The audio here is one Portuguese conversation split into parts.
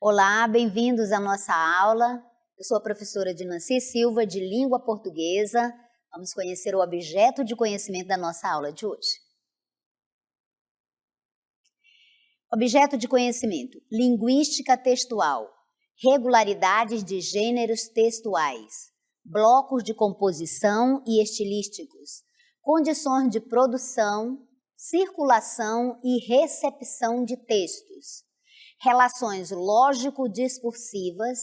Olá, bem-vindos à nossa aula. Eu sou a professora Dinanci Silva, de Língua Portuguesa. Vamos conhecer o objeto de conhecimento da nossa aula de hoje. Objeto de conhecimento: linguística textual, regularidades de gêneros textuais, blocos de composição e estilísticos, condições de produção, circulação e recepção de textos, relações lógico-discursivas,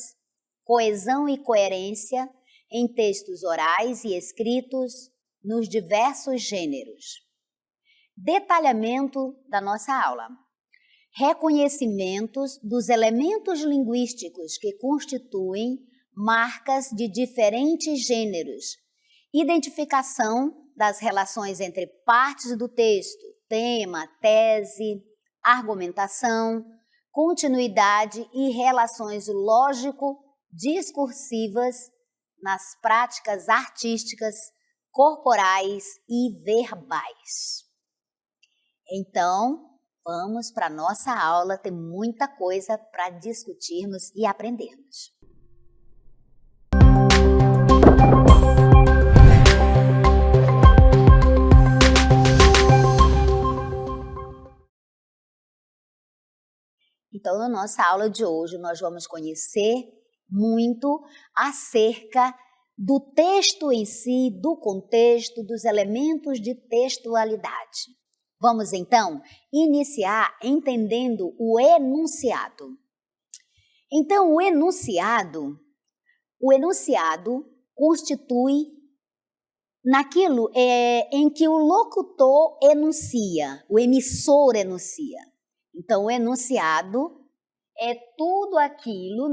coesão e coerência em textos orais e escritos nos diversos gêneros. Detalhamento da nossa aula. Reconhecimentos dos elementos linguísticos que constituem marcas de diferentes gêneros. Identificação das relações entre partes do texto, tema, tese, argumentação, continuidade e relações lógico-discursivas nas práticas artísticas, corporais e verbais. Então, vamos para a nossa aula, tem muita coisa para discutirmos e aprendermos. Então, na nossa aula de hoje, nós vamos conhecer muito acerca do texto em si, do contexto, dos elementos de textualidade. Vamos, então, iniciar entendendo o enunciado. Então, o enunciado constitui naquilo em que o locutor enuncia, o emissor enuncia. Então, o enunciado é tudo aquilo,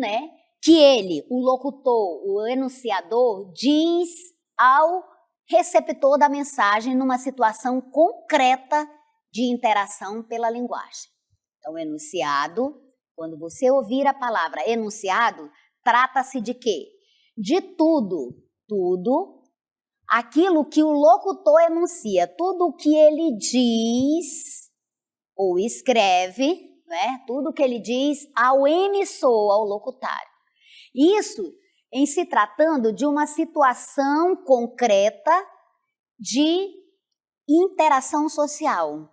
que ele, o locutor, o enunciador, diz ao receptor da mensagem numa situação concreta de interação pela linguagem. Então, o enunciado, quando você ouvir a palavra enunciado, trata-se de quê? De tudo aquilo que o locutor enuncia, tudo o que ele diz ou escreve, tudo que ele diz ao emissor, ao locutário. Isso em se tratando de uma situação concreta de interação social,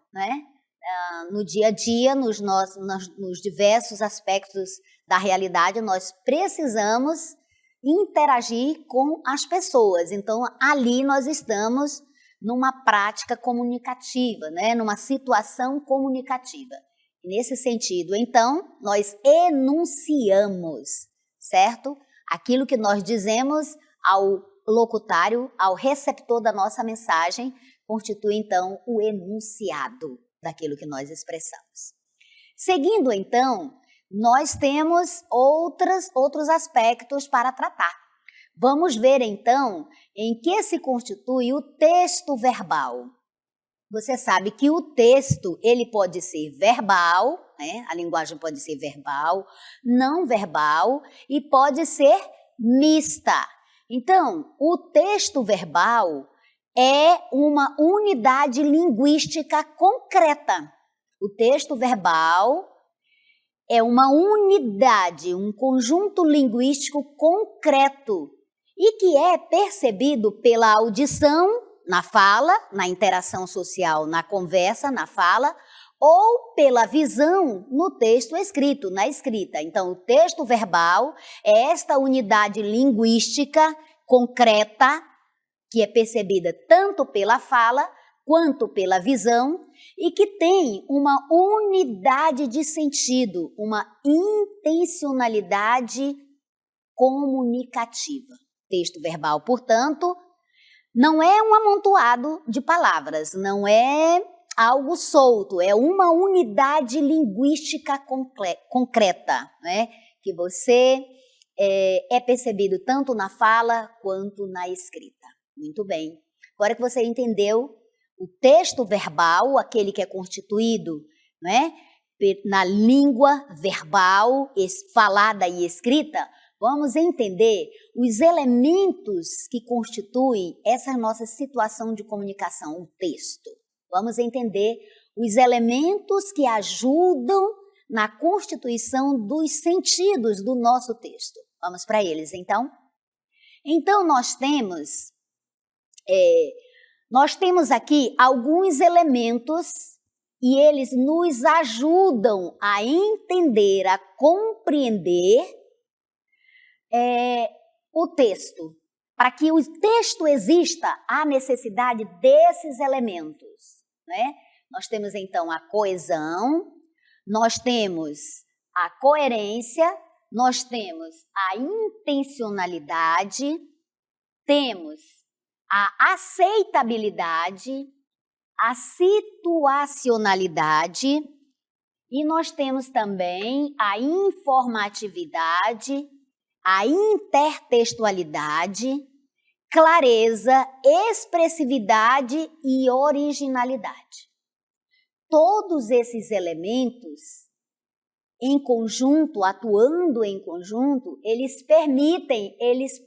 no dia a dia, nos diversos aspectos da realidade, nós precisamos interagir com as pessoas. Então, ali nós estamos numa prática comunicativa, numa situação comunicativa. Nesse sentido, então, nós enunciamos, certo? Aquilo que nós dizemos ao locutário, ao receptor da nossa mensagem, constitui, então, o enunciado daquilo que nós expressamos. Seguindo, então, nós temos outros aspectos para tratar. Vamos ver, então, em que se constitui o texto verbal. Você sabe que o texto, ele pode ser verbal, a linguagem pode ser verbal, não verbal e pode ser mista. Então, o texto verbal é uma unidade linguística concreta. O texto verbal é uma unidade, um conjunto linguístico concreto e que é percebido pela audição, na fala, na interação social, na conversa, na fala, ou pela visão no texto escrito, na escrita. Então, o texto verbal é esta unidade linguística concreta que é percebida tanto pela fala quanto pela visão e que tem uma unidade de sentido, uma intencionalidade comunicativa. Texto verbal, portanto, não é um amontoado de palavras, não é algo solto, é uma unidade linguística concreta, que você é percebido tanto na fala quanto na escrita. Muito bem. Agora que você entendeu o texto verbal, aquele que é constituído na língua verbal, falada e escrita, vamos entender os elementos que constituem essa nossa situação de comunicação, o texto. Vamos entender os elementos que ajudam na constituição dos sentidos do nosso texto. Vamos para eles, então? Então, nós temos aqui alguns elementos e eles nos ajudam a entender, a compreender o texto. Para que o texto exista, há necessidade desses elementos, né? Nós temos, então, a coesão, nós temos a coerência, nós temos a intencionalidade, temos a aceitabilidade, a situacionalidade e nós temos também a informatividade, a intertextualidade, clareza, expressividade e originalidade. Todos esses elementos, em conjunto, atuando em conjunto, eles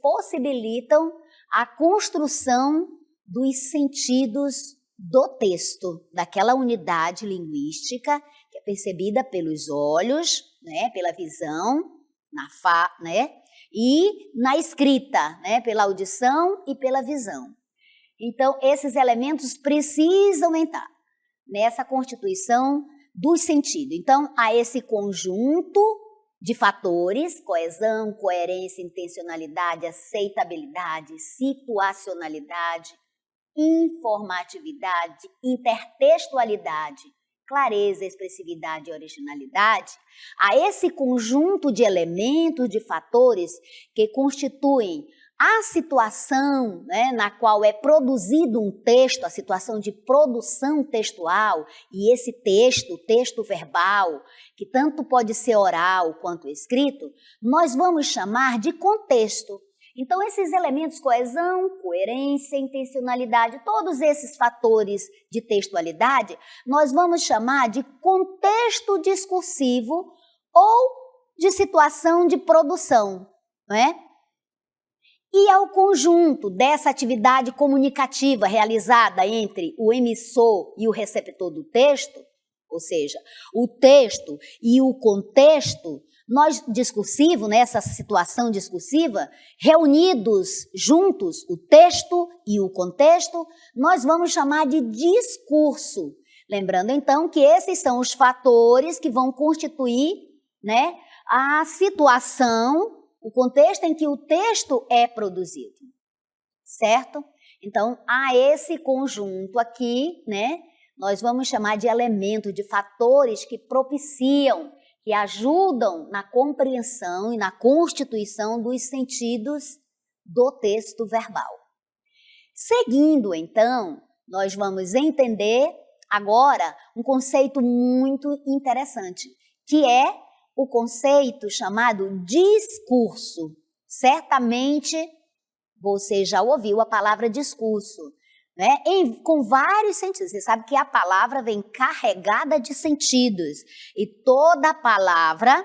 possibilitam a construção dos sentidos do texto, daquela unidade linguística que é percebida pelos olhos, né, pela visão, né, e na escrita, né, pela audição e pela visão. Então, esses elementos precisam entrar nessa constituição do sentido. Então, há esse conjunto de fatores, coesão, coerência, intencionalidade, aceitabilidade, situacionalidade, informatividade, intertextualidade, clareza, expressividade e originalidade, há esse conjunto de elementos, de fatores que constituem a situação, né, na qual é produzido um texto, a situação de produção textual, e esse texto, o texto verbal, que tanto pode ser oral quanto escrito, nós vamos chamar de contexto. Então, esses elementos, coesão, coerência, intencionalidade, todos esses fatores de textualidade, nós vamos chamar de contexto discursivo ou de situação de produção, não é? E ao conjunto dessa atividade comunicativa realizada entre o emissor e o receptor do texto, ou seja, o texto e o contexto, nós discursivo, nessa situação discursiva, reunidos juntos, o texto e o contexto, nós vamos chamar de discurso. Lembrando, então, que esses são os fatores que vão constituir, né, a situação, o contexto em que o texto é produzido, certo? Então, há esse conjunto aqui, né? Nós vamos chamar de elementos, de fatores que propiciam, que ajudam na compreensão e na constituição dos sentidos do texto verbal. Seguindo, então, nós vamos entender agora um conceito muito interessante, que é o conceito chamado discurso. Certamente você já ouviu a palavra discurso, né? Com vários sentidos. Você sabe que a palavra vem carregada de sentidos e toda palavra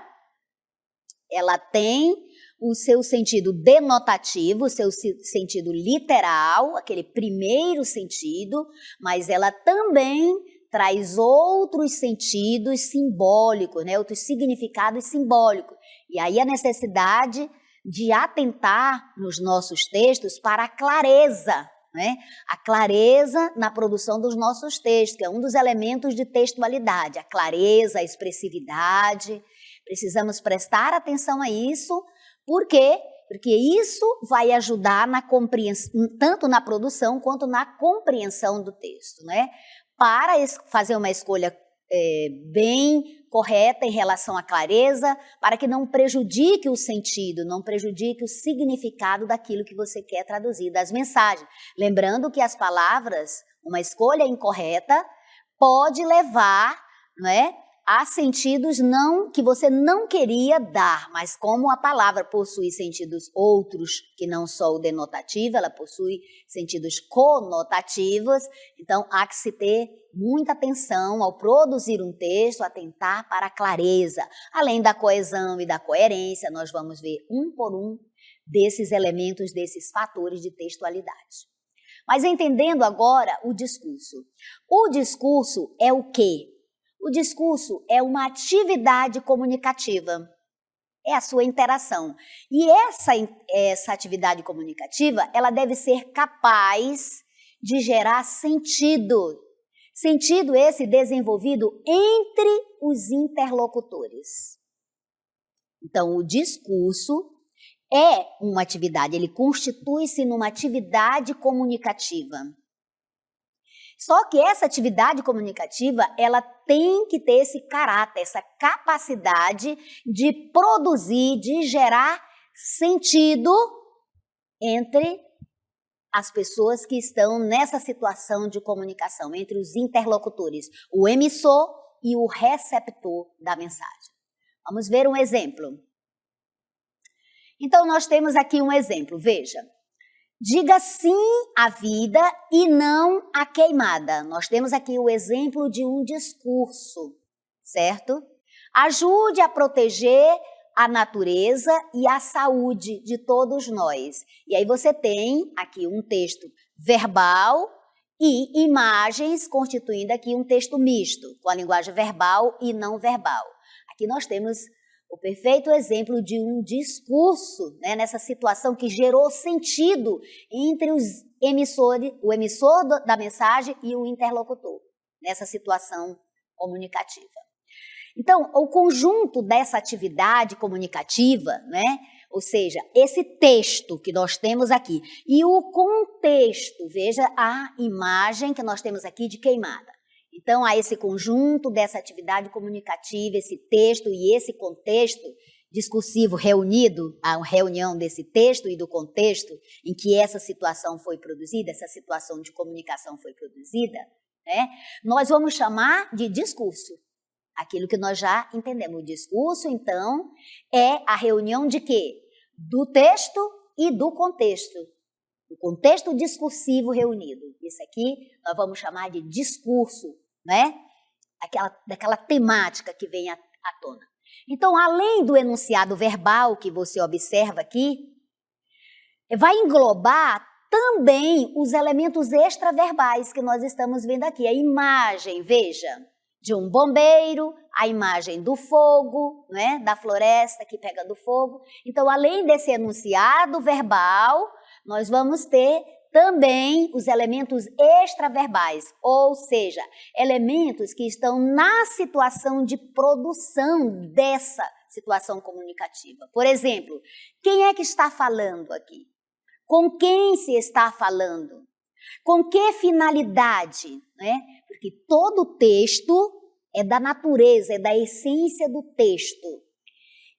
ela tem o seu sentido denotativo, o seu sentido literal, aquele primeiro sentido, mas ela também traz outros sentidos simbólicos, né? Outros significados simbólicos. E aí a necessidade de atentar nos nossos textos para a clareza, né? A clareza na produção dos nossos textos, que é um dos elementos de textualidade, a clareza, a expressividade. Precisamos prestar atenção a isso, por quê? Porque isso vai ajudar na compreensão, tanto na produção quanto na compreensão do texto, né? Para fazer uma escolha bem correta em relação à clareza, para que não prejudique o sentido, não prejudique o significado daquilo que você quer traduzir, das mensagens. Lembrando que as palavras, uma escolha incorreta, pode levar, não é, a sentidos que você não queria dar, mas como a palavra possui sentidos outros que não só o denotativo, ela possui sentidos conotativos, então há que se ter muita atenção ao produzir um texto, atentar para a clareza. Além da coesão e da coerência, nós vamos ver um por um desses elementos, desses fatores de textualidade. Mas entendendo agora o discurso. O discurso é o quê? O discurso é uma atividade comunicativa, é a sua interação. E essa atividade comunicativa, ela deve ser capaz de gerar sentido. Sentido esse desenvolvido entre os interlocutores. Então, o discurso é uma atividade, ele constitui-se numa atividade comunicativa. Só que essa atividade comunicativa, ela tem que ter esse caráter, essa capacidade de produzir, de gerar sentido entre as pessoas que estão nessa situação de comunicação, entre os interlocutores, o emissor e o receptor da mensagem. Vamos ver um exemplo. Então, nós temos aqui um exemplo, veja. Diga sim à vida e não à queimada. Nós temos aqui o exemplo de um discurso, certo? Ajude a proteger a natureza e a saúde de todos nós. E aí você tem aqui um texto verbal e imagens constituindo aqui um texto misto, com a linguagem verbal e não verbal. Aqui nós temos o perfeito exemplo de um discurso, né, nessa situação que gerou sentido entre o emissor da mensagem e o interlocutor, nessa situação comunicativa. Então, o conjunto dessa atividade comunicativa, né, ou seja, esse texto que nós temos aqui e o contexto, veja a imagem que nós temos aqui de queimada. Então, há esse conjunto dessa atividade comunicativa, esse texto e esse contexto discursivo reunido, a reunião desse texto e do contexto em que essa situação foi produzida, essa situação de comunicação foi produzida, né? Nós vamos chamar de discurso. Aquilo que nós já entendemos. O discurso, então, é a reunião de quê? Do texto e do contexto. O contexto discursivo reunido. Isso aqui nós vamos chamar de discurso, né? Daquela temática que vem à tona. Então, além do enunciado verbal que você observa aqui, vai englobar também os elementos extraverbais que nós estamos vendo aqui. A imagem, veja, de um bombeiro, a imagem do fogo, né? Da floresta que pega do fogo. Então, além desse enunciado verbal, nós vamos ter também os elementos extraverbais, ou seja, elementos que estão na situação de produção dessa situação comunicativa. Por exemplo, quem é que está falando aqui? Com quem se está falando? Com que finalidade? Né? Porque todo texto é da natureza, é da essência do texto.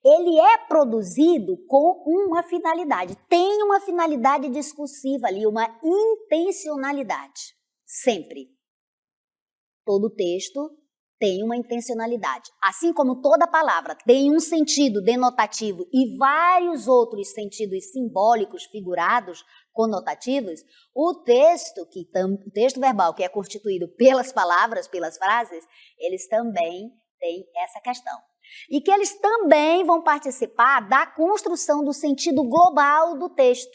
Ele é produzido com uma finalidade, tem uma finalidade discursiva ali, uma intencionalidade, sempre. Todo texto tem uma intencionalidade, assim como toda palavra tem um sentido denotativo e vários outros sentidos simbólicos, figurados, conotativos, o texto verbal, que é constituído pelas palavras, pelas frases, eles também têm essa questão. E que eles também vão participar da construção do sentido global do texto,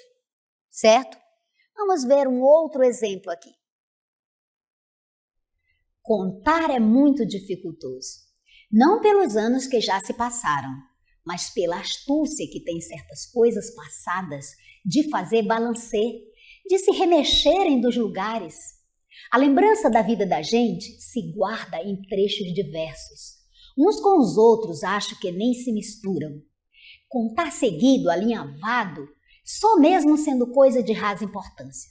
certo? Vamos ver um outro exemplo aqui. Contar é muito dificultoso, não pelos anos que já se passaram, mas pela astúcia que tem certas coisas passadas de fazer balancer, de se remexerem dos lugares. A lembrança da vida da gente se guarda em trechos diversos. Uns com os outros acho que nem se misturam. Contar seguido, alinhavado, só mesmo sendo coisa de rasa importância.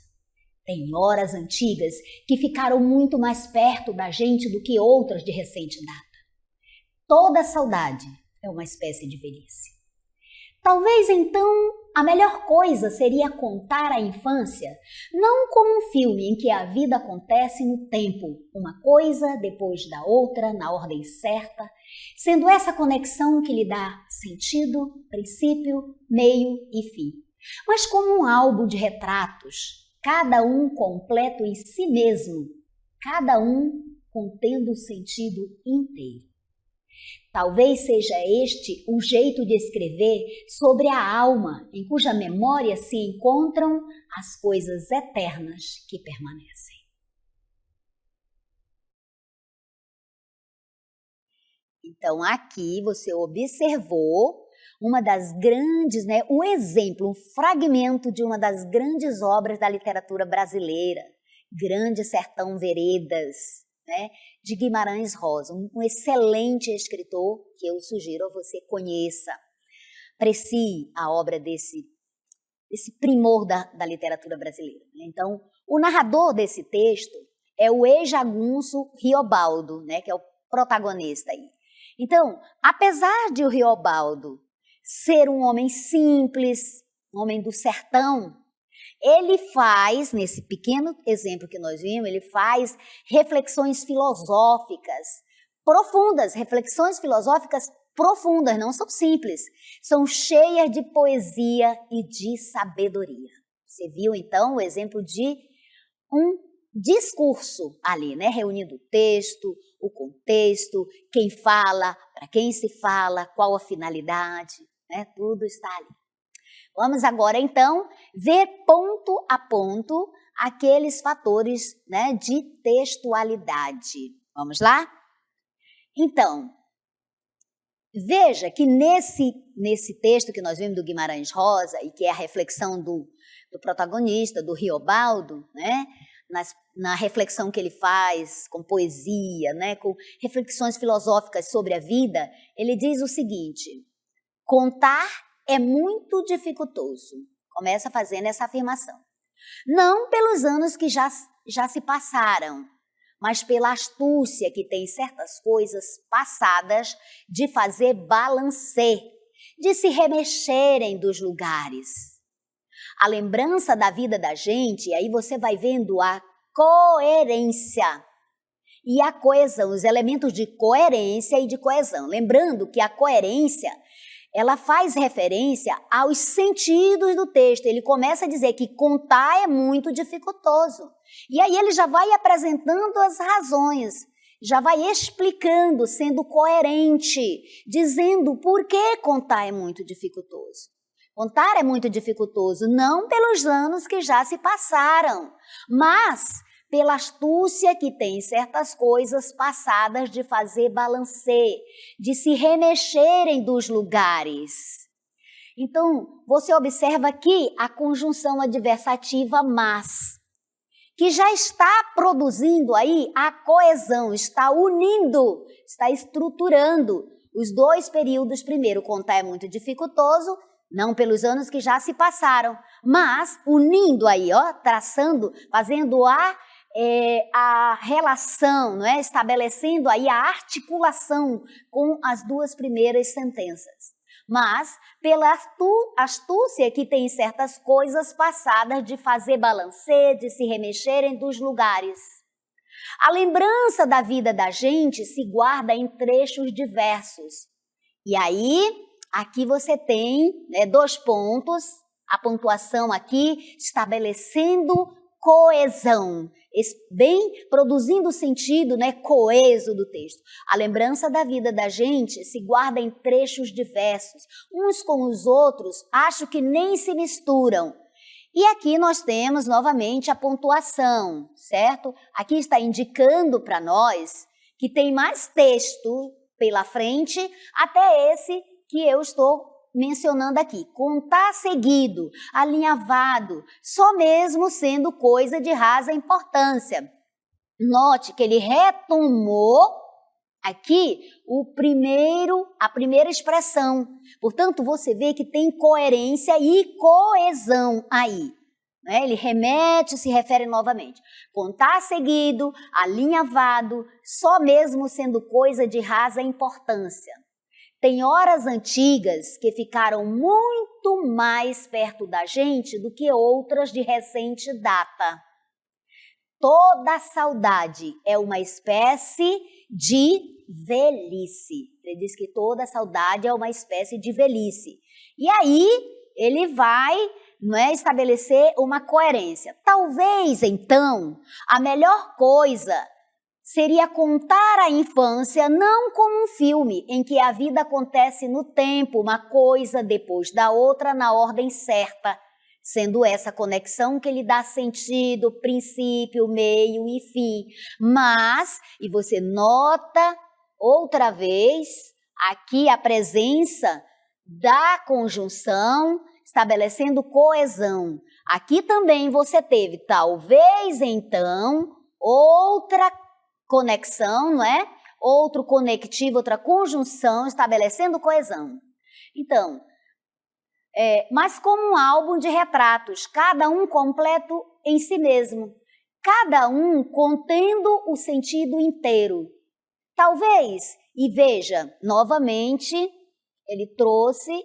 Tem horas antigas que ficaram muito mais perto da gente do que outras de recente data. Toda saudade é uma espécie de velhice. Talvez então a melhor coisa seria contar a infância não como um filme em que a vida acontece no tempo, uma coisa depois da outra, na ordem certa, sendo essa conexão que lhe dá sentido, princípio, meio e fim, mas como um álbum de retratos, cada um completo em si mesmo, cada um contendo o sentido inteiro. Talvez seja este o jeito de escrever sobre a alma, em cuja memória se encontram as coisas eternas que permanecem. Então, aqui você observou uma das grandes, o exemplo, um fragmento de uma das grandes obras da literatura brasileira, Grande Sertão Veredas, de Guimarães Rosa, um excelente escritor que eu sugiro a você conheça. Aprecie a obra desse primor da literatura brasileira. Então, o narrador desse texto é o ex-jagunço Riobaldo, que é o protagonista aí. Então, apesar de o Riobaldo ser um homem simples, um homem do sertão, ele faz, nesse pequeno exemplo que nós vimos, ele faz reflexões filosóficas profundas, não são simples, são cheias de poesia e de sabedoria. Você viu, então, o exemplo de um discurso ali, reunindo o texto, o contexto, quem fala, para quem se fala, qual a finalidade, tudo está ali. Vamos agora, então, ver ponto a ponto aqueles fatores de textualidade. Vamos lá? Então, veja que nesse texto que nós vimos do Guimarães Rosa, e que é a reflexão do protagonista, do Riobaldo, na reflexão que ele faz com poesia, com reflexões filosóficas sobre a vida, ele diz o seguinte: contar é muito dificultoso. Começa fazendo essa afirmação. Não pelos anos que já se passaram, mas pela astúcia que tem certas coisas passadas de fazer balancê, de se remexerem dos lugares. A lembrança da vida da gente, aí você vai vendo a coerência e a coesão, os elementos de coerência e de coesão. Lembrando que a coerência, ela faz referência aos sentidos do texto. Ele começa a dizer que contar é muito dificultoso. E aí ele já vai apresentando as razões, já vai explicando, sendo coerente, dizendo por que contar é muito dificultoso. Contar é muito dificultoso não pelos anos que já se passaram, mas pela astúcia que tem certas coisas passadas de fazer balancê, de se remexerem dos lugares. Então, você observa aqui a conjunção adversativa mas, que já está produzindo aí a coesão, está unindo, está estruturando os dois períodos. Primeiro, contar é muito dificultoso, não pelos anos que já se passaram, mas unindo aí, traçando, fazendo a relação, estabelecendo aí a articulação com as duas primeiras sentenças. Mas pela astúcia que tem certas coisas passadas de fazer balancê, de se remexerem dos lugares. A lembrança da vida da gente se guarda em trechos diversos. E aí, aqui você tem 2 pontos, a pontuação aqui estabelecendo coesão, bem produzindo o sentido coeso do texto. A lembrança da vida da gente se guarda em trechos diversos, uns com os outros, acho que nem se misturam. E aqui nós temos novamente a pontuação, certo? Aqui está indicando para nós que tem mais texto pela frente, até esse que eu estou mencionando aqui. Contar seguido, alinhavado, só mesmo sendo coisa de rasa importância. Note que ele retomou aqui a primeira expressão. Portanto, você vê que tem coerência e coesão aí. Ele remete, se refere novamente. Contar seguido, alinhavado, só mesmo sendo coisa de rasa importância. Tem horas antigas que ficaram muito mais perto da gente do que outras de recente data. Toda saudade é uma espécie de velhice. Ele diz que toda saudade é uma espécie de velhice. E aí ele vai estabelecer uma coerência. Talvez, então, a melhor coisa seria contar a infância não como um filme em que a vida acontece no tempo, uma coisa depois da outra na ordem certa, sendo essa conexão que lhe dá sentido, princípio, meio e fim. Mas, e você nota outra vez, aqui a presença da conjunção estabelecendo coesão. Aqui também você teve, talvez, então, outra conexão, não é? Outro conectivo, outra conjunção estabelecendo coesão. Então, mas como um álbum de retratos, cada um completo em si mesmo, cada um contendo o sentido inteiro. Talvez, e veja, novamente, ele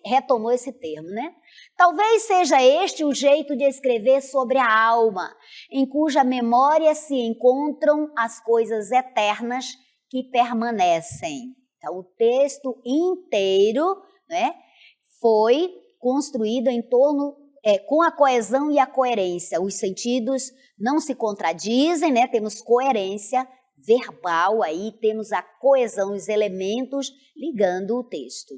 retomou esse termo, né? Talvez seja este o jeito de escrever sobre a alma, em cuja memória se encontram as coisas eternas que permanecem. Então, o texto inteiro, né, foi construído em torno, com a coesão e a coerência. Os sentidos não se contradizem, né? Temos coerência verbal aí, temos a coesão, os elementos ligando o texto.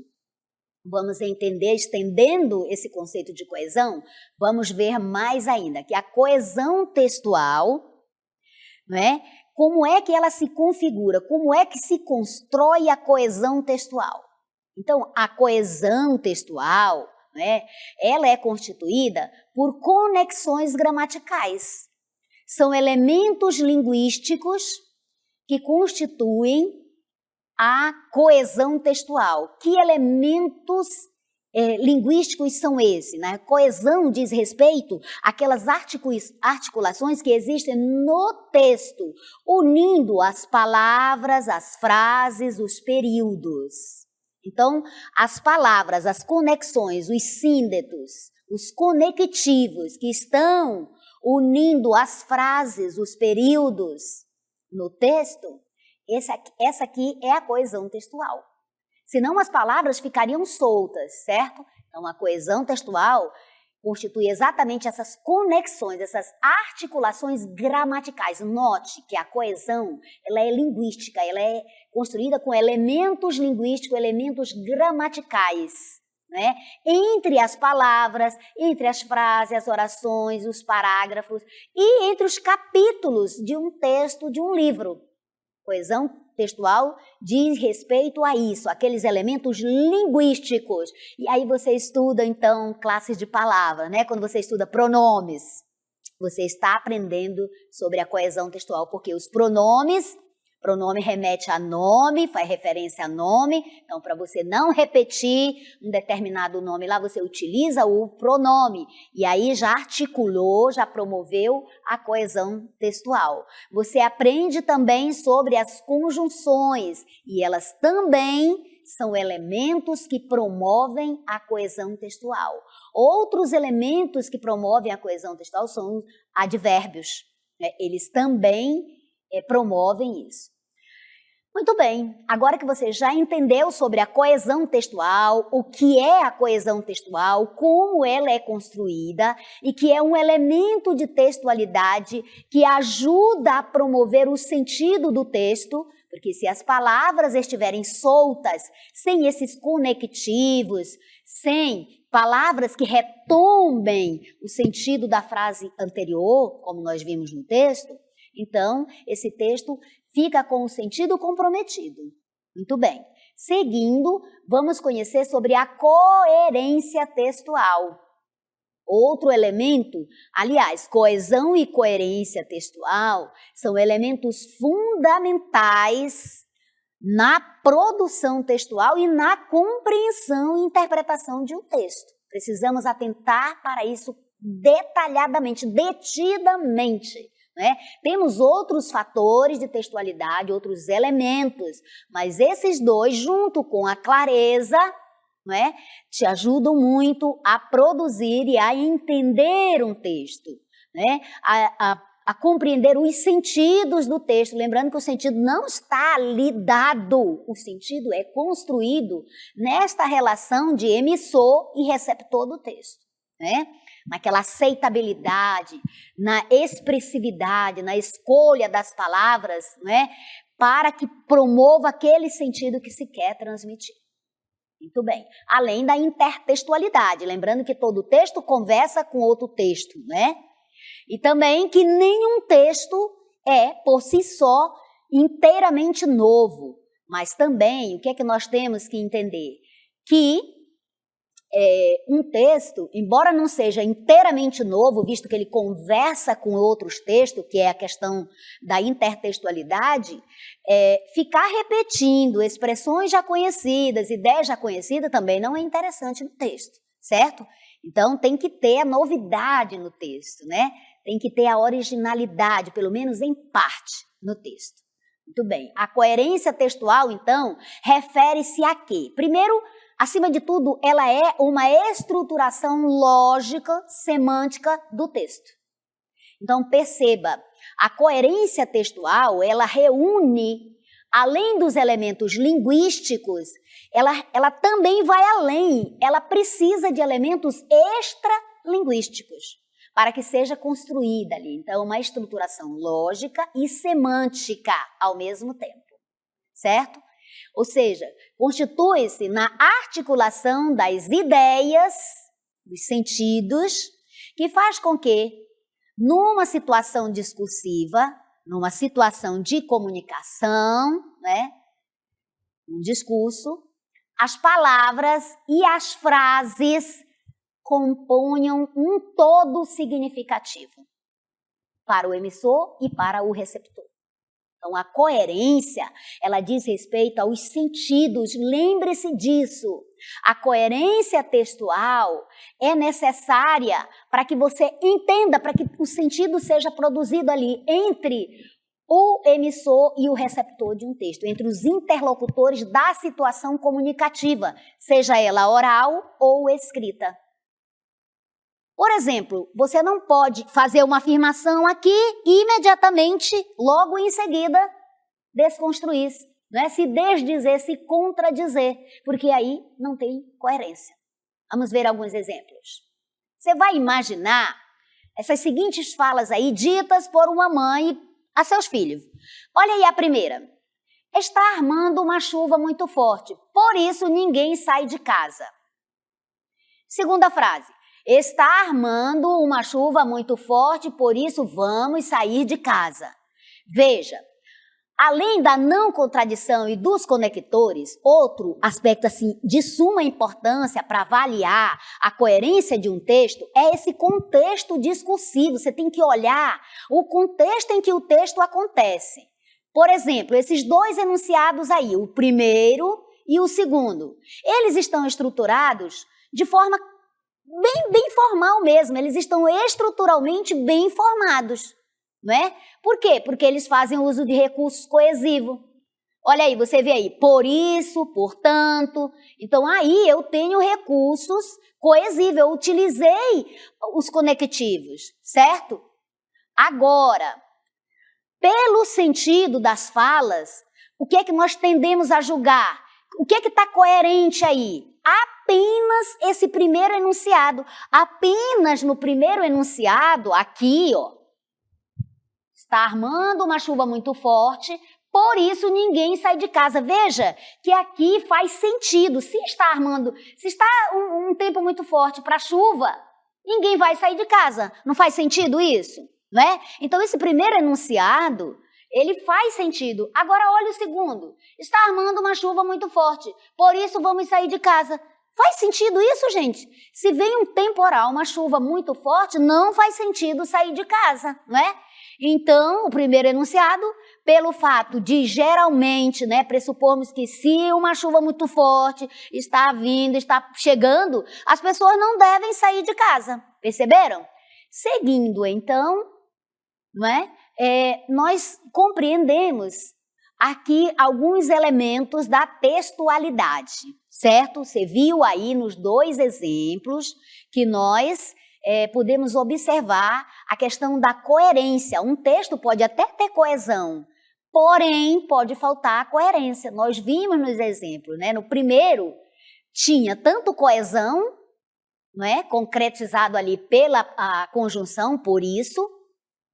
Vamos entender, estendendo esse conceito de coesão, vamos ver mais ainda, que a coesão textual, né, como é que ela se configura, como é que se constrói a coesão textual. Então, a coesão textual, né, ela é constituída por conexões gramaticais. São elementos linguísticos que constituem a coesão textual. Que elementos linguísticos são esses? Né? Coesão diz respeito àquelas articulações que existem no texto, unindo as palavras, as frases, os períodos. Então, as palavras, as conexões, os síndetos, os conectivos que estão unindo as frases, os períodos no texto, essa aqui é a coesão textual. Senão as palavras ficariam soltas, certo? Então, a coesão textual constitui exatamente essas conexões, essas articulações gramaticais. Note que a coesão, ela é linguística, ela é construída com elementos linguísticos, elementos gramaticais, né? Entre as palavras, entre as frases, as orações, os parágrafos e entre os capítulos de um texto, de um livro. Coesão textual diz respeito a isso, aqueles elementos linguísticos. E aí você estuda, então, classes de palavra, né? Quando você estuda pronomes, você está aprendendo sobre a coesão textual, porque os pronomes, pronome remete a nome, faz referência a nome. Então, para você não repetir um determinado nome lá, você utiliza o pronome. E aí já articulou, já promoveu a coesão textual. Você aprende também sobre as conjunções, e elas também são elementos que promovem a coesão textual. Outros elementos que promovem a coesão textual são os advérbios, né? Eles também promovem isso. Muito bem, agora que você já entendeu sobre a coesão textual, o que é a coesão textual, como ela é construída e que é um elemento de textualidade que ajuda a promover o sentido do texto, porque se as palavras estiverem soltas, sem esses conectivos, sem palavras que retombem o sentido da frase anterior, como nós vimos no texto, então esse texto fica com o sentido comprometido. Muito bem. Seguindo, vamos conhecer sobre a coerência textual. Outro elemento, aliás, coesão e coerência textual são elementos fundamentais na produção textual e na compreensão e interpretação de um texto. Precisamos atentar para isso detalhadamente, detidamente. Né? Temos outros fatores de textualidade, outros elementos, mas esses dois, junto com a clareza, né, te ajudam muito a produzir e a entender um texto, né? A compreender os sentidos do texto, lembrando que o sentido não está ali dado, o sentido é construído nesta relação de emissor e receptor do texto, né? Naquela aceitabilidade, na expressividade, na escolha das palavras, né, para que promova aquele sentido que se quer transmitir. Muito bem. Além da intertextualidade, lembrando que todo texto conversa com outro texto, né? E também que nenhum texto é, por si só, inteiramente novo. Mas também, o que é que nós temos que entender? Que um texto, embora não seja inteiramente novo, visto que ele conversa com outros textos, que é a questão da intertextualidade, ficar repetindo expressões já conhecidas, ideias já conhecidas, também não é interessante no texto, certo? Então, tem que ter a novidade no texto, né? Tem que ter a originalidade, pelo menos em parte, no texto. Muito bem. A coerência textual, então, refere-se a quê? Primeiro, acima de tudo, ela é uma estruturação lógica, semântica do texto. Então, perceba, a coerência textual, ela reúne, além dos elementos linguísticos, ela também vai além, ela precisa de elementos extralinguísticos para que seja construída ali. Então, uma estruturação lógica e semântica ao mesmo tempo, certo? Ou seja, constitui-se na articulação das ideias, dos sentidos, que faz com que, numa situação discursiva, numa situação de comunicação, né, um discurso, as palavras e as frases componham um todo significativo para o emissor e para o receptor. Então, a coerência, ela diz respeito aos sentidos, lembre-se disso. A coerência textual é necessária para que você entenda, para que o sentido seja produzido ali entre o emissor e o receptor de um texto, entre os interlocutores da situação comunicativa, seja ela oral ou escrita. Por exemplo, você não pode fazer uma afirmação aqui e imediatamente, logo em seguida, desconstruir-se, né? Se desdizer, se contradizer, porque aí não tem coerência. Vamos ver alguns exemplos. Você vai imaginar essas seguintes falas aí ditas por uma mãe a seus filhos. Olha aí a primeira. Está armando uma chuva muito forte, por isso ninguém sai de casa. Segunda frase. Está armando uma chuva muito forte, por isso vamos sair de casa. Veja, além da não contradição e dos conectores, outro aspecto assim, de suma importância para avaliar a coerência de um texto é esse contexto discursivo. Você tem que olhar o contexto em que o texto acontece. Por exemplo, esses dois enunciados aí, o primeiro e o segundo, eles estão estruturados de forma bem formal mesmo, eles estão estruturalmente bem formados, não é? Por quê? Porque eles fazem uso de recursos coesivos. Olha aí, você vê aí, por isso, portanto. Então, aí eu tenho recursos coesivos, eu utilizei os conectivos, certo? Agora, pelo sentido das falas, o que é que nós tendemos a julgar? O que é que está coerente aí? Apenas esse primeiro enunciado, apenas no primeiro enunciado, aqui, ó, está armando uma chuva muito forte, por isso ninguém sai de casa. Veja que aqui faz sentido, se está um tempo muito forte para chuva, ninguém vai sair de casa. Não faz sentido isso? Não é? Então esse primeiro enunciado, ele faz sentido. Agora olha o segundo. Está armando uma chuva muito forte, por isso vamos sair de casa. Faz sentido isso, gente? Se vem um temporal, uma chuva muito forte, não faz sentido sair de casa, não é? Então, o primeiro enunciado, pelo fato de geralmente, né, pressupormos que se uma chuva muito forte está vindo, está chegando, as pessoas não devem sair de casa. Perceberam? Seguindo, então, não é? Nós compreendemos aqui alguns elementos da textualidade, certo? Você viu aí nos dois exemplos que nós podemos observar a questão da coerência. Um texto pode até ter coesão, porém pode faltar a coerência. Nós vimos nos exemplos, né? No primeiro tinha tanto coesão, não é? Concretizado ali pela a conjunção, por isso,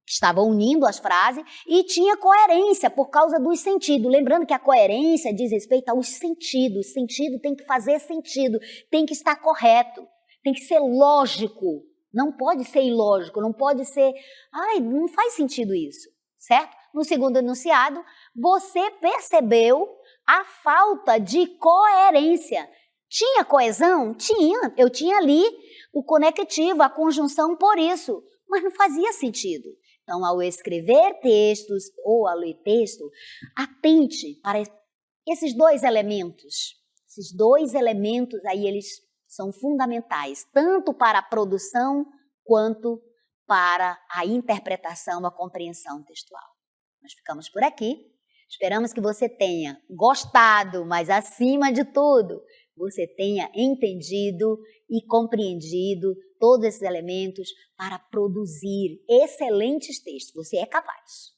estava unindo as frases, e tinha coerência por causa dos sentidos. Lembrando que a coerência diz respeito aos sentidos. O sentido tem que fazer sentido, tem que estar correto, tem que ser lógico. Não pode ser ilógico, não pode ser... não faz sentido isso, certo? No segundo enunciado, você percebeu a falta de coerência. Tinha coesão? Tinha. Eu tinha ali o conectivo, a conjunção por isso, mas não fazia sentido. Então, ao escrever textos ou ao ler texto, atente para esses dois elementos. Esses dois elementos aí, eles são fundamentais, tanto para a produção quanto para a interpretação, a compreensão textual. Nós ficamos por aqui. Esperamos que você tenha gostado, mas acima de tudo, você tenha entendido e compreendido todos esses elementos para produzir excelentes textos. Você é capaz.